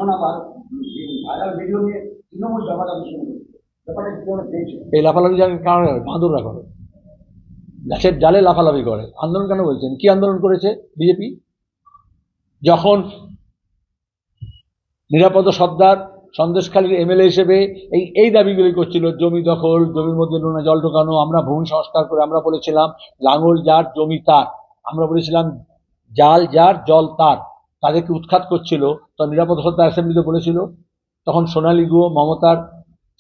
এখন আবার viral video নিয়ে তৃণমূল লাফালাফি শুরু করছে, ব্যাপারটা কি ধরনের দেখছে? এই লাফালাফি যার কারণে বাঁদররা করে, গাছের ডালে লাফালাফি করে। আন্দোলন কেন বলছেন? কি আন্দোলন করেছে বিজেপি? যখন নিরাপদ সর্দার সন্দেশখালীর এমএলএ হিসেবে এই দাবিগুলি করছিল, জমি দখল, জমির মধ্যে নোনা জল ঢোকানো, আমরা ভূমি সংস্কার করে আমরা বলেছিলাম লাঙল যার জমি তার, আমরা বলেছিলাম জাল যার জল তার, তাদেরকে উৎখাত করছিল। তো নিরাপদ সত্তা অ্যাসেম্বলিতে বলেছিল, তখন সোনালী গুহ মমতার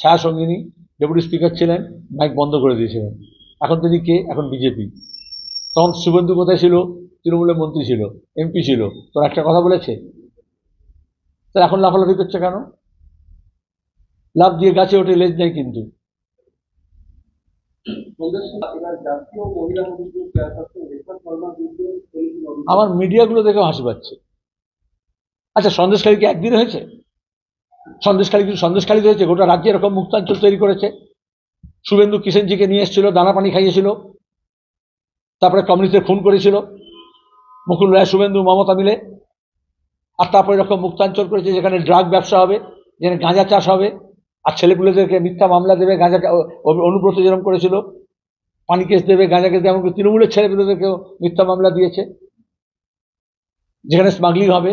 ছায়া সঙ্গিনী ডেপুটি স্পিকার ছিলেন, মাইক বন্ধ করে দিয়েছিলেন। এখন তিনি কে? এখন বিজেপি। তখন শুভেন্দু কোথায় ছিল? তৃণমূলের মন্ত্রী ছিল, এমপি ছিল, তোর একটা কথা বলেছে? তার এখন লাফালাফি করছে কেন? লাভ দিয়ে গাছে ওঠে, লেজ নেই কিন্তু। আমার মিডিয়াগুলো দেখে হাসি পাচ্ছে। আচ্ছা, সন্দেশখালী কি একদিন হয়েছে? সন্দেশখালীতে হয়েছে? গোটা রাজ্যে এরকম মুক্তাঞ্চল তৈরি করেছে। শুভেন্দু কিষেনজিকে নিয়ে এসেছিল, দানা পানি খাইয়েছিল, তারপরে কমিউনিস্টদের খুন করেছিল মুকুল রায়, শুভেন্দু, মমতা মিলে। আর তারপরে এরকম মুক্তাঞ্চল করেছে যেখানে ড্রাগ ব্যবসা হবে, যেখানে গাঁজা চাষ হবে, আর ছেলেপুলেদেরকে মিথ্যা মামলা দেবে। গাঁজা অনুব্রত যেরকম করেছিল, পানি কেস দেবে, গাঁজা কেস দেবে। এমনকি তৃণমূলের ছেলেপুলেদেরকেও মিথ্যা মামলা দিয়েছে। যেখানে স্মাগলিং হবে,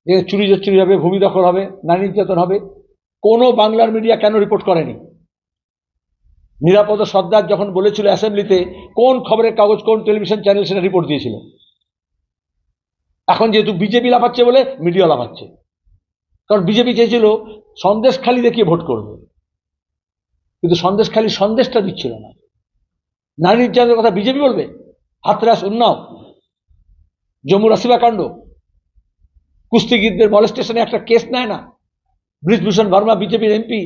যেখানে চুরি হবে, ভূমি দখল হবে, নারী নির্যাতন হবে। কোনো বাংলার মিডিয়া কেন রিপোর্ট করেনি? নিরাপদ সর্দার যখন বলেছিল অ্যাসেম্বলিতে, কোন খবরের কাগজ, কোন টেলিভিশন চ্যানেল সেটা রিপোর্ট দিয়েছিল? এখন যেহেতু বিজেপি লাফাচ্ছে বলে মিডিয়া লাফাচ্ছে। কারণ বিজেপি চেয়েছিল সন্দেশখালী দেখিয়ে ভোট করবে, কিন্তু সন্দেশখালী সন্দেশটা দিচ্ছিল না। নারী নির্যাতনের কথা বিজেপি বলবে? হাতরাস, উন্নাও, জম্মুর আসিবা কাণ্ড, কুস্তিগিরদের মলেস্টেশনে একটা কেস নেয় না। ব্রিজভূষণ ভার্মা, বিজেপির এমপি,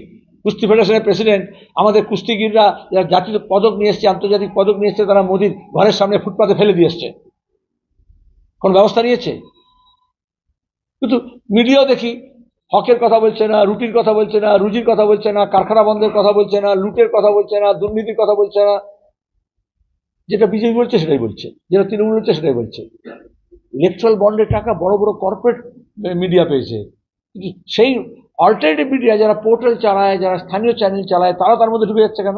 কুস্তি ফেডারেশনের প্রেসিডেন্ট, আমাদের কুস্তিগিররা যারা জাতীয় পদক নিয়ে এসছে, আন্তর্জাতিক পদক নিয়ে এসছে, তারা মোদির ঘরের সামনে ফুটপাতে ফেলে দিয়ে এসছে। কোন ব্যবস্থা নিয়েছে? কিন্তু মিডিয়াও দেখি হকের কথা বলছে না, রুটির কথা বলছে না, রুজির কথা বলছে না, কারখানা বন্ধের কথা বলছে না, লুটের কথা বলছে না, দুর্নীতির কথা বলছে না। যেটা বিজেপি বলছে সেটাই বলছে, যেটা তৃণমূল বলছে সেটাই বলছে। ইলেকট্রাল বন্ডের টাকা বড় বড় কর্পোরেট মিডিয়া পেয়েছে। সেই অল্টারনেটিভ মিডিয়া যারা পোর্টাল চালায়, যারা স্থানীয় চ্যানেল চালায়, তারা তার মধ্যে ঢুকে যাচ্ছে কেন?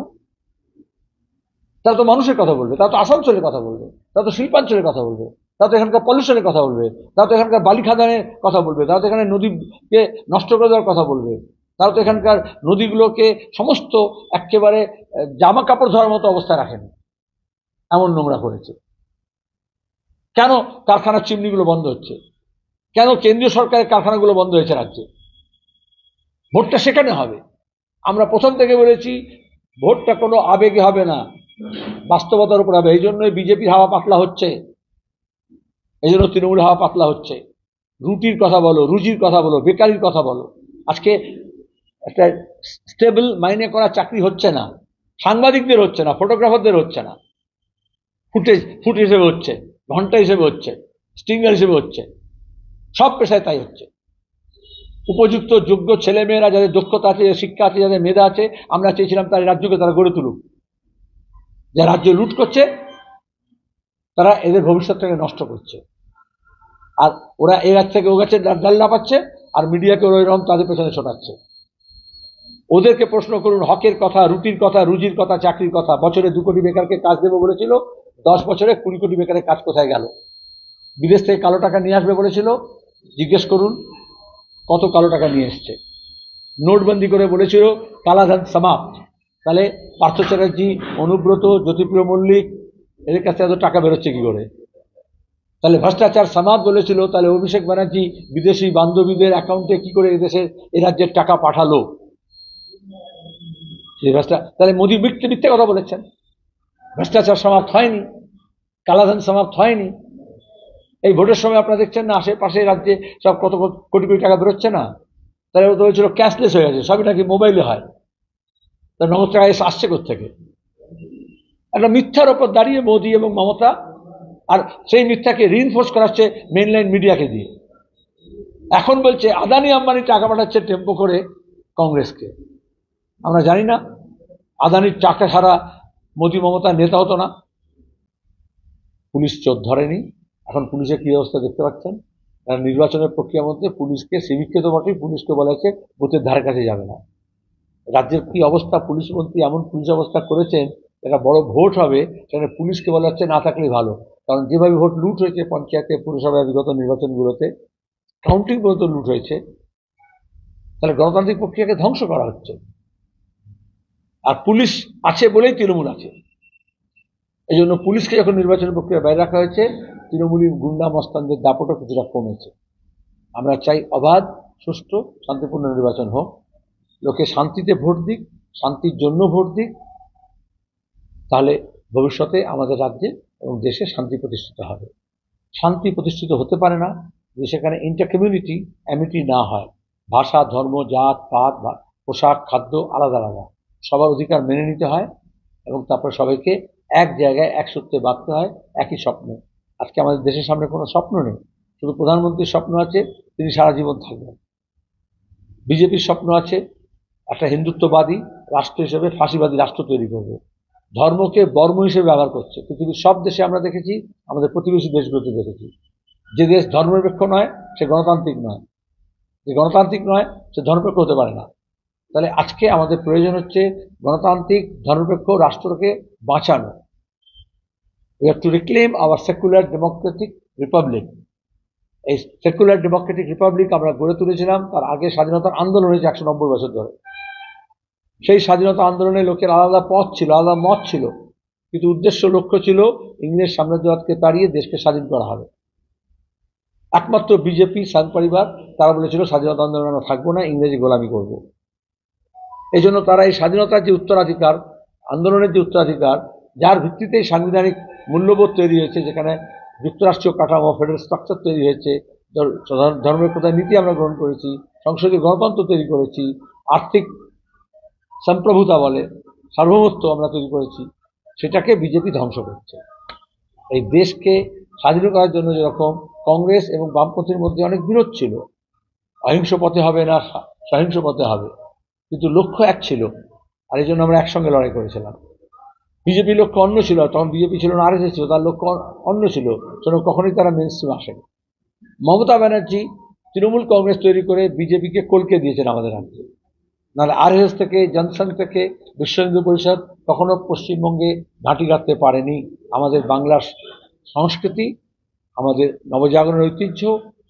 তারা তো মানুষের কথা বলবে, তারা তো আসানসোলের কথা বলবে, তারা তো শিল্পাঞ্চলের কথা বলবে, তারা তো এখানকার পলিউশনের কথা বলবে, তারা তো এখানকার বালি খাদানের কথা বলবে, তারা তো এখানে নদীকে নষ্ট করে দেওয়ার কথা বলবে, তারা তো এখানকার নদীগুলোকে সমস্ত একেবারে জামা কাপড় ধরার মতো অবস্থায় রাখেনি, এমন নোংরা করেছে। কেন কারখানার চিমনিগুলো বন্ধ হচ্ছে? কেন কেন্দ্রীয় সরকারের কারখানাগুলো বন্ধ হয়েছে রাজ্যে? ভোটটা সেখানে হবে। আমরা প্রথম থেকে বলেছি ভোটটা কোনো আবেগে হবে না, বাস্তবতার উপর হবে। এই জন্যই বিজেপির হাওয়া পাতলা হচ্ছে, এই জন্য তৃণমূলের হাওয়া পাতলা হচ্ছে। রুটির কথা বলো, রুজির কথা বলো, বেকারির কথা বলো। আজকে একটা স্টেবল মাইনে করা চাকরি হচ্ছে না, সাংবাদিকদের হচ্ছে না, ফটোগ্রাফারদের হচ্ছে না, ফুট হিসেবে হচ্ছে, ঘন্টা হিসেবে হচ্ছে, স্টিঙ্গার হিসেবে হচ্ছে, সব পেশায় তাই হচ্ছে। উপযুক্ত যোগ্য ছেলেমেয়েরা, যাদের দক্ষতা আছে, শিক্ষা আছে, যাদের মেধা আছে, আমরা চেয়েছিলাম তার রাজ্যকে তারা গড়ে তুলুক। যারা রাজ্য লুট করছে তারা এদের ভবিষ্যৎটাকে নষ্ট করছে, আর ওরা এ গাছ থেকে ও গাছের ডাল লাফাচ্ছে, আর মিডিয়াকে ওরা এরকম তাদের পেছনে ছোটাচ্ছে। ওদেরকে প্রশ্ন করুন হকের কথা, রুটির কথা, রুজির কথা, চাকরির কথা। বছরে 2 কোটি বেকারকে কাজ দেবো বলেছিল, 10 বছরে 20 কোটি বেকারের কাজ কোথায় গেল? বিদেশ থেকে কালো টাকা নিয়ে আসবে বলেছিল, জিজ্ঞেস করুন কত কালো টাকা নিয়ে এসছে। নোটবন্দি করে বলেছিল কালাধন সমাপ্ত, তাহলে পার্থ চ্যাটার্জি, অনুব্রত, জ্যোতিপ্রিয় মল্লিক, এদের কাছে এত টাকা বেরোচ্ছে কি করে? তাহলে ভ্রষ্টাচার সমাপ্ত বলেছিল, তাহলে অভিষেক ব্যানার্জি বিদেশি বান্ধবীদের অ্যাকাউন্টে কি করে এদেশের এ রাজ্যের টাকা পাঠালো? তাহলে মোদী মিথ্যে কথা বলেছেন। ভ্রষ্টাচার সমাপ্ত হয়নি, কালাধন সমাপ্ত হয়নি। এই ভোটের সময় আপনারা দেখছেন না আশেপাশে রাজ্যে সব কত কোটি কোটি টাকা বেরোচ্ছে না? তাহলে ও তো হয়েছিল ক্যাশলেস হয়ে গেছে, সবই নাকি মোবাইলে হয়। তার নগদ টাকা এসে আসছে কোথেকে? একটা মিথ্যার ওপর দাঁড়িয়ে মোদী এবং মমতা, আর সেই মিথ্যাকে রিইনফোর্স করাচ্ছে মেইনলাইন মিডিয়াকে দিয়ে। এখন বলছে আদানি আম্বানি টাকা পাঠাচ্ছে টেম্পো করে কংগ্রেসকে। আমরা জানি না আদানির টাকা ছাড়া মোদী মমতা নেতা হতো না। পুলিশ চোর ধরেনি, এখন পুলিশের কি অবস্থা দেখতে পাচ্ছেন। নির্বাচনের প্রক্রিয়ার মধ্যে পুলিশকে, সিভিককে তো বটেই, পুলিশকে বলা হয়েছে বুথের ধারে কাছে যাবে না। রাজ্যের কি অবস্থা, পুলিশ মন্ত্রী এমন পুলিশ অবস্থা করেছেন, একটা বড় ভোট হবে সেখানে পুলিশকে বলা হচ্ছে না থাকলেই ভালো। কারণ যেভাবে ভোট লুট হয়েছে পঞ্চায়েতে, পুরসভায় বিগত নির্বাচনগুলোতে, কাউন্টিং পর্যন্ত লুট হয়েছে, তাহলে গণতান্ত্রিক প্রক্রিয়াকে ধ্বংস করা হচ্ছে। আর পুলিশ আছে বলেই তৃণমূল আছে। এই জন্য পুলিশকে যখন নির্বাচন প্রক্রিয়া বাইরে রাখা হয়েছে, তৃণমূলী গুন্ডা মস্তানদের দাপটও কিছুটা কমেছে। আমরা চাই অবাধ, সুষ্ঠু, শান্তিপূর্ণ নির্বাচন হোক, লোকে শান্তিতে ভোট দিক, শান্তির জন্য ভোট দিক, তাহলে ভবিষ্যতে আমাদের রাজ্যে এবং দেশে শান্তি প্রতিষ্ঠিত হবে। শান্তি প্রতিষ্ঠিত হতে পারে না যে সেখানে ইন্টার কমিউনিটি অ্যামিটি না হয়, ভাষা, ধর্ম, জাত পাত, পোশাক, খাদ্য আলাদা আলাদা, সবার অধিকার মেনে নিতে হয় এবং তারপর সবাইকে এক জায়গায় এক সূত্রে বাঁধতে হয়, একই স্বপ্ন। আজকে আমাদের দেশের সামনে কোনো স্বপ্ন নেই, শুধু প্রধানমন্ত্রীর স্বপ্ন আছে তিনি সারা জীবন থাকবেন। বিজেপির স্বপ্ন আছে একটা হিন্দুত্ববাদী রাষ্ট্র হিসেবে ফাঁসিবাদী রাষ্ট্র তৈরি করবে। ধর্মকে বর্ম হিসেবে ব্যবহার করছে। পৃথিবীর সব দেশে আমরা দেখেছি, আমাদের প্রতিবেশী দেশগুলোতে দেখেছি। যে দেশ ধর্মনিরপেক্ষ নয় সে গণতান্ত্রিক নয়, যে গণতান্ত্রিক নয় সে ধর্মনিরপেক্ষ হতে পারে না। তাহলে আজকে আমাদের প্রয়োজন হচ্ছে গণতান্ত্রিক ধর্মনিরপেক্ষ রাষ্ট্রকে বাঁচানো। We have to reclaim our secular democratic republic. এই সেকুলার ডেমোক্রেটিক রিপাবলিক আমরা গড়ে তুলেছিলাম, তার আগে স্বাধীনতার আন্দোলন হয়েছে 190 বছর ধরে। সেই স্বাধীনতা আন্দোলনে লোকের আলাদা পথ ছিল, আলাদা মত ছিল, কিন্তু উদ্দেশ্য লক্ষ্য ছিল ইংরেজ সাম্রাজ্যবাদকে তাড়িয়ে দেশকে স্বাধীন করা হবে। একমাত্র বিজেপি, সংঘ পরিবার, তারা বলেছিল স্বাধীনতা আন্দোলন আমরা থাকবো না, ইংরেজি গোলামি করব। এই জন্য তারা এই স্বাধীনতার যে উত্তরাধিকার, আন্দোলনের যে উত্তরাধিকার, যার ভিত্তিতেই সাংবিধানিক মূল্যবোধ তৈরি হয়েছে, যেখানে যুক্তরাষ্ট্রীয় কাঠামো, ফেডারেল স্ট্রাকচার তৈরি হয়েছে, ধর্মের প্রধান নীতি আমরা গ্রহণ করেছি, সংসদীয় গণতন্ত্র তৈরি করেছি, আর্থিক সম্প্রভুতা বলে সার্বভৌমত্ব আমরা তৈরি করেছি, সেটাকে বিজেপি ধ্বংস করছে। এই দেশকে স্বাধীন করার জন্য যেরকম কংগ্রেস এবং বামপন্থীর মধ্যে অনেক বিরোধ ছিল, অহিংস পথে হবে না সহিংস পথে হবে, কিন্তু লক্ষ্য এক ছিল, আর এই জন্য আমরা একসঙ্গে লড়াই করেছিলাম। বিজেপির লক্ষ্য অন্য ছিল, তখন বিজেপি ছিল না, আরএসএস ছিল, তার লক্ষ্য অন্য ছিল, সেজন্য কখনোই তারা মেন স্ট্রিম আসেনি। মমতা ব্যানার্জি তৃণমূল কংগ্রেস তৈরি করে বিজেপিকে কলকে দিয়েছেন আমাদের রাজ্যে। নাহলে আরএসএস থেকে, জনসংঘ থেকে, বিশ্ব হিন্দু পরিষদ কখনো পশ্চিমবঙ্গে ঘাঁটি গাঁথতে পারেনি। আমাদের বাংলার সংস্কৃতি, আমাদের নবজাগরণ ঐতিহ্য,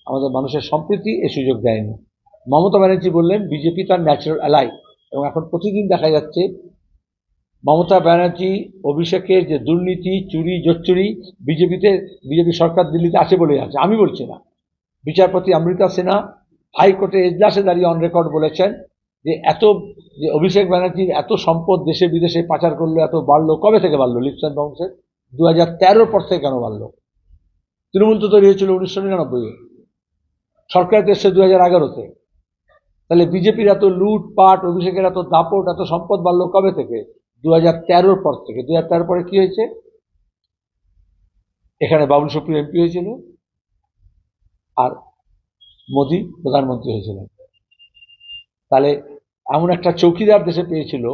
আমাদের মানুষের সম্প্রীতি এ সুযোগ দেয়নি। মমতা ব্যানার্জি বললেন বিজেপি তার ন্যাচারাল অ্যালাই, এবং এখন প্রতিদিন দেখা যাচ্ছে মমতা ব্যানার্জি অভিষেকের যে দুর্নীতি, চুরি জোচ্চুরি, বিজেপি সরকার দিল্লিতে আছে বলে আছে, আমি বলছি না। বিচারপতি অমৃতা সিনহা হাইকোর্টে এজলাসে দাঁড়িয়ে অন রেকর্ড বলেছেন যে যে অভিষেক ব্যানার্জির এত সম্পদ দেশে বিদেশে পাচার করলো, এত বাড়লো, কবে থেকে বাড়লো? লিপসেন বংশের 2013 পর থেকে কেন বাড়লো? তৃণমূল তো তৈরি হয়েছিল 1999-এ, সরকার এসছে 2011-তে। তাহলে বিজেপির এত লুটপাট, অভিষেকের এত দাপট, এত সম্পদ বাড়লো কবে থেকে? 2013 পর থেকে। 2013 পরে কি হয়েছে? এখানে বাবুল সুপ্রিয় এমপি হয়েছিল আর মোদী প্রধানমন্ত্রী হয়েছিলেন। তাহলে এমন একটা চৌকিদার দেশে পেয়েছিল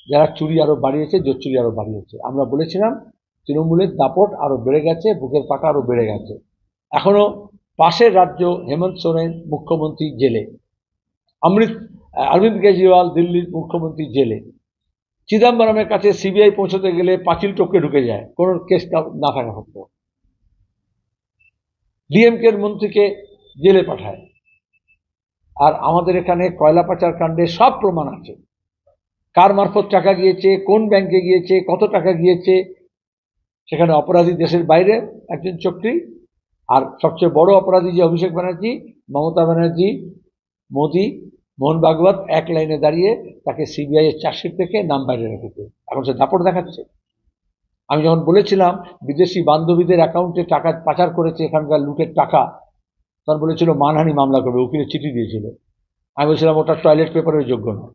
যারা চুরি আরো বাড়িয়েছে, জোচ্চুরি আরো বাড়িয়েছে। আমরা বলেছিলাম তৃণমূলের দাপট আরো বেড়ে গেছে, বুকের পাটা আরো বেড়ে গেছে। এখনো পাশের রাজ্য হেমন্ত সোরেন মুখ্যমন্ত্রী জেলে, অরবিন্দ কেজরিওয়াল দিল্লির মুখ্যমন্ত্রী জেলে, চিদম্বরমের কাছে সিবিআই পৌঁছতে গেলে পাঁচিল টপকে ঢুকে যায় কোনো কেস না থাকা সত্ত্বেও। ডিএমকের মন্ত্রীকে জেলে পাঠায়। আর আমাদের এখানে কয়লা পাচার কাণ্ডে সব প্রমাণ আছে, কার মারফত টাকা গিয়েছে, কোন ব্যাংকে গিয়েছে, কত টাকা গিয়েছে। সেখানে অপরাধী দেশের বাইরে একজন চক্রী, আর সবচেয়ে বড় অপরাধী যে অভিষেক ব্যানার্জি, মমতা ব্যানার্জি, মোদী, মোহন ভাগবত এক লাইনে দাঁড়িয়ে তাকে সিবিআই এর চার্জশিট থেকে নাম বাইরে রেখেছে। এখন সে দাপট দেখাচ্ছে। আমি যখন বলেছিলাম বিদেশি বান্ধবীদের অ্যাকাউন্টে টাকা পাচার করেছে, এখানকার লুটের টাকা, তখন বলেছিল মানহানি মামলা করবে, উকিলের চিঠি দিয়েছিল। আমি বলছিলাম ওটা টয়লেট পেপারের যোগ্য নয়।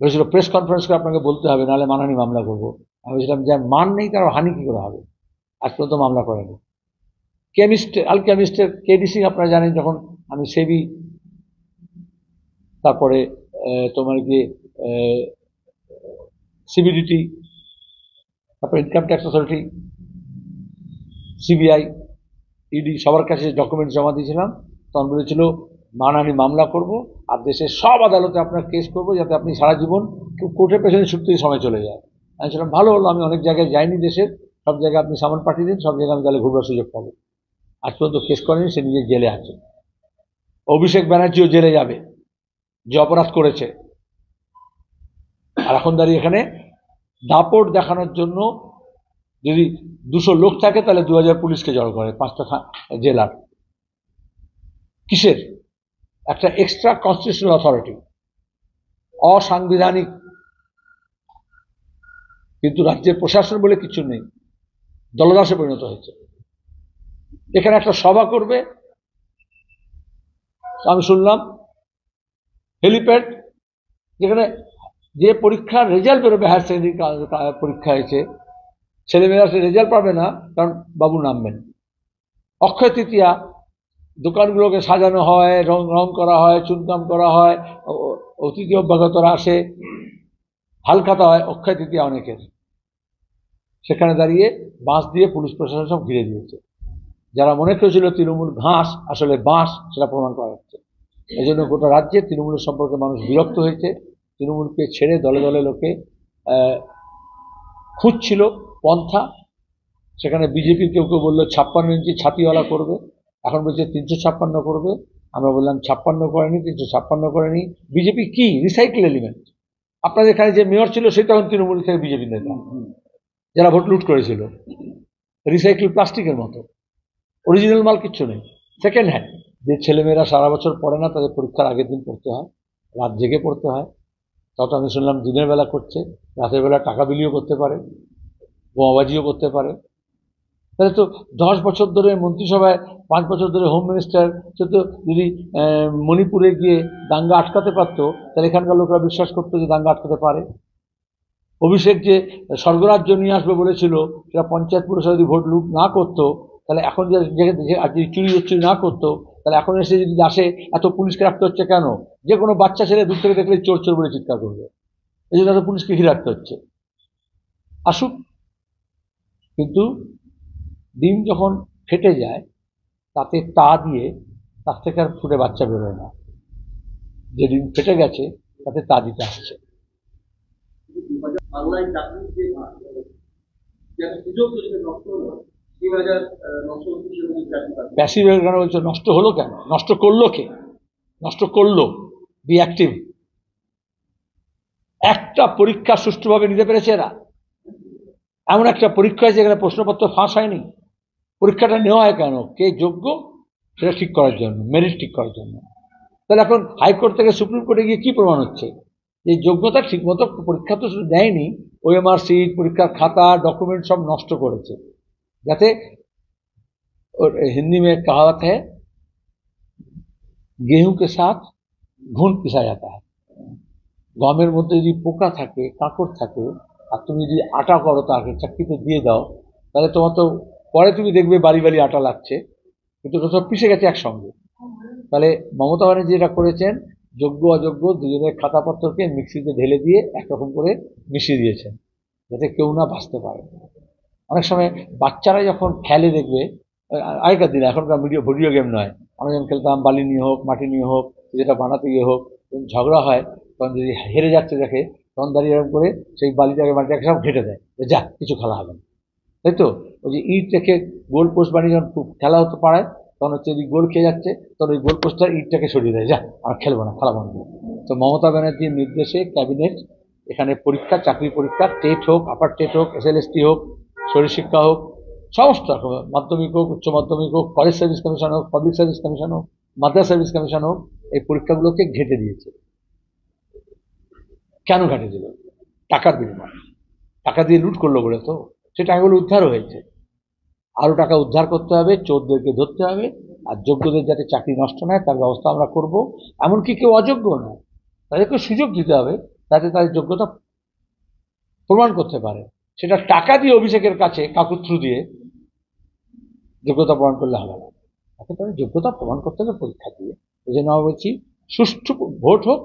বলেছিল প্রেস কনফারেন্স করে আপনাকে বলতে হবে, নাহলে মানহানি মামলা করবো। আমি বলছিলাম যার মান নেই তার হানি কি করে হবে? আজ পর্যন্ত মামলা করেনি। আলকেমিস্টের কেডিসি আপনারা জানেন, যখন আমি সেবি, তারপরে তোমার গিয়ে সিবিডিটি, তারপরে income tax authority, CBI, ED সবার কাছে ডকুমেন্ট জমা দিয়েছিলাম, তখন বলেছিল মানহানি মামলা করব আর দেশের সব আদালতে আপনার কেস করবো, যাতে আপনি সারা জীবন কোর্টের পেছনে ছুটতেই সময় চলে যায়। আমি ছিলাম ভালো হলো, আমি অনেক জায়গায় যাইনি দেশের, সব জায়গায় আপনি সামান পাঠিয়ে দিন, সব জায়গায় আমি তাহলে ঘুরবার সুযোগ পাবো। আজ পর্যন্ত কেস করেনি, সে নিজে জেলে আছে। অভিষেক ব্যানার্জিও জেলে যাবে, যে অপরাধ করেছে। আর এখন দাঁড়িয়ে এখানে দাপট দেখানোর জন্য যদি 200 লোক থাকে তাহলে 2000 পুলিশকে জড়ো করে 5টা জেলার। কিসের? একটা এক্সট্রা কনস্টিটিউশনাল অথরিটি, অসাংবিধানিক। কিন্তু রাজ্যের প্রশাসন বলে কিছু নেই, দলদাসে পরিণত হয়েছে। এখানে একটা সভা করবে, আমি শুনলাম হেলিপ্যাড, যেখানে যে পরীক্ষার রেজাল্ট বেরোবে, হায়ার সেকেন্ডারি পরীক্ষা হয়েছে, ছেলেমেয়েরা সে রেজাল্ট পাবে না, কারণ বাবু নামবেন। অক্ষয় তৃতীয়া, দোকানগুলোকে সাজানো হয়, রং করা হয়, চুনকাম করা হয়, অতিথি অভ্যাগতরা আসে, হালখাতা হয়। অক্ষয় তৃতীয়া অনেকের, সেখানে দাঁড়িয়ে বাঁশ দিয়ে পুলিশ প্রশাসন সব ঘিরে দিয়েছে। যারা মনে করেছিল তৃণমূল ঘাস, আসলে বাঁশ, সেটা প্রমাণ করা হচ্ছে। এই জন্য গোটা রাজ্যে তৃণমূলের সম্পর্কে মানুষ বিরক্ত হয়েছে। তৃণমূলকে ছেড়ে দলে দলে লোকে খুঁজছিল পন্থা। সেখানে বিজেপির কেউ কেউ বললো 56 ইঞ্চি ছাতিওয়ালা করবে, এখন বলছে 356 করবে। আমরা বললাম 56 করেনি, 356 করেনি। বিজেপি কি রিসাইকেল এলিমেন্ট? আপনাদের এখানে যে মেয়র ছিল সে তখন তৃণমূল থেকে বিজেপি নেতা, যারা ভোট লুট করেছিল। রিসাইকেল প্লাস্টিকের মতো, অরিজিনাল মাল কিচ্ছু নেই, সেকেন্ড হ্যান্ড। যে ছেলেমেয়েরা সারা বছর পড়ে না, তাদের পরীক্ষার আগের দিন পড়তে হয়, রাত জেগে পড়তে হয়। তাও তো আমি শুনলাম দিনের বেলা করছে, রাতের বেলা টাকা বিলিও করতে পারে, বোমাবাজিও করতে পারে। তাহলে তো 10 বছর ধরে মন্ত্রিসভায়, 5 বছর ধরে হোম মিনিস্টার, সে তো যদি মণিপুরে গিয়ে দাঙ্গা আটকাতে পারতো, তাহলে এখানকার লোকরা বিশ্বাস করতো যে দাঙ্গা আটকাতে পারে। অভিষেক যে স্বর্গরাজ্য নিয়ে আসবে বলেছিল, সেটা পঞ্চায়েত পুরসভা যদি ভোট লুট না করতো, তাহলে এখন যে চুরি হচ্ছিল না করতো, তাহলে এখন এসে যদি আসে এত পুলিশকে রাখতে হচ্ছে কেন? যে কোনো বাচ্চা ছেলে দূর থেকে দেখলে চোর চোর বলে চিৎকার করবে, এই জন্য এত পুলিশকে ঘিরে রাখতে হচ্ছে। আসুক। কিন্তু ডিম যখন ফেটে যায়, তাতে তা দিয়ে তার থেকে আর ফুটে বাচ্চা বেরোয় না। যে ডিম ফেটে গেছে তাতে তা দিতে আসছে। প্যাসিভ কেন বলছো? নষ্ট হলো কেন? নষ্ট করলো কে? নষ্ট করলো বি অ্যাক্টিভ। একটা পরীক্ষা সুষ্ঠুভাবে নিতে পেরেছে এরা? এমন একটা পরীক্ষা হয়েছে যেখানে প্রশ্নপত্র ফাঁস হয়নি। পরীক্ষাটা নেওয়া হয় কেন? কে যোগ্য সেটা ঠিক করার জন্য, মেরিট ঠিক করার জন্য। তাহলে এখন হাইকোর্ট থেকে সুপ্রিম কোর্টে গিয়ে কি প্রমাণ হচ্ছে? যে যোগ্যতা ঠিকমতো পরীক্ষা তো শুধু দেয়নি, ওএমআর সিট, পরীক্ষার খাতা, ডকুমেন্ট সব নষ্ট করেছে। যাতে हिंदी में कहावत है, गेहूं के साथ घुन पिसा जाता है। গমের মধ্যে যদি পোকা থাকে, কাঁকড় থাকে, আর তুমি যদি আটা করো তাকে চাকরিতে দিয়ে দাও, তাহলে তোমার তো পরে তুমি দেখবে বাড়ি বাড়ি আটা লাগছে, কিন্তু ওটা সব পিষে গেছে একসঙ্গে। তাহলে মমতা ব্যানার্জি যেটা করেছেন, যোগ্য অযোগ্য দুজনের খাতাপত্রকে মিক্সিতে ঢেলে দিয়ে একরকম করে মিশিয়ে দিয়েছেন, যাতে কেউ না বাঁচতে পারে। অনেক সময় বাচ্চারা যখন খেলে দেখবে, আগেকার দিনে, এখনকার ভিডিও গেম নয়, আমরা যখন খেলতাম বালি নিয়ে হোক, মাটি নিয়ে হোক, যেটা বানাতে গিয়ে হোক, ঝগড়া হয়, তখন যদি হেরে যাচ্ছে দেখে, তখন দাঁড়িয়ে এরকম করে সেই বালিটাকে মাটিটাকে সব ঘেটে দেয়, যা কিছু খেলা হবে না। তাই তো? ওই যে ইট রেখে গোল পোস্ট বানিয়ে যখন খেলা হতো পাড়ায়, তখন হচ্ছে যদি গোল খেয়ে যাচ্ছে, তখন ওই গোল পোস্টটা ইটটাকে সরিয়ে দেয়, যা আর খেলবো না, খেলা বন্ধ। তো মমতা ব্যানার্জির নির্দেশে ক্যাবিনেট এখানে পরীক্ষা, চাকরি পরীক্ষা, টেট হোক, আপার টেট হোক, SLST হোক, শরীরশিক্ষা হোক, সমস্ত রকম, মাধ্যমিক হোক, উচ্চ মাধ্যমিক হোক, ফরেস্ট সার্ভিস কমিশন হোক, পাবলিক সার্ভিস কমিশন হোক, মাদ্রাস সার্ভিস কমিশন হোক, এই পরীক্ষাগুলোকে ঘেটে দিয়েছে। কেন ঘেটে দিল? টাকার বিনিময়ে। টাকা দিয়ে লুট করলো বলে তো। সে টাকাগুলো উদ্ধার হয়েছে, আরো টাকা উদ্ধার করতে হবে, চোরদেরকে ধরতে হবে, আর যোগ্যদের যাতে চাকরি নষ্ট না হয় তার ব্যবস্থা আমরা করব। এমনকি কেউ অযোগ্য নয়, তাদেরকে সুযোগ দিতে হবে, যাতে তাদের যোগ্যতা প্রমাণ করতে পারে। সেটা টাকা দিয়ে অভিষেকের কাছে কাকুর থ্রু দিয়ে যোগ্যতা প্রমাণ করলে হবে না, তাকে তাদের যোগ্যতা প্রমাণ করতে হবে পরীক্ষা দিয়ে। এই জন্য আমরা বলছি সুষ্ঠু ভোট হোক,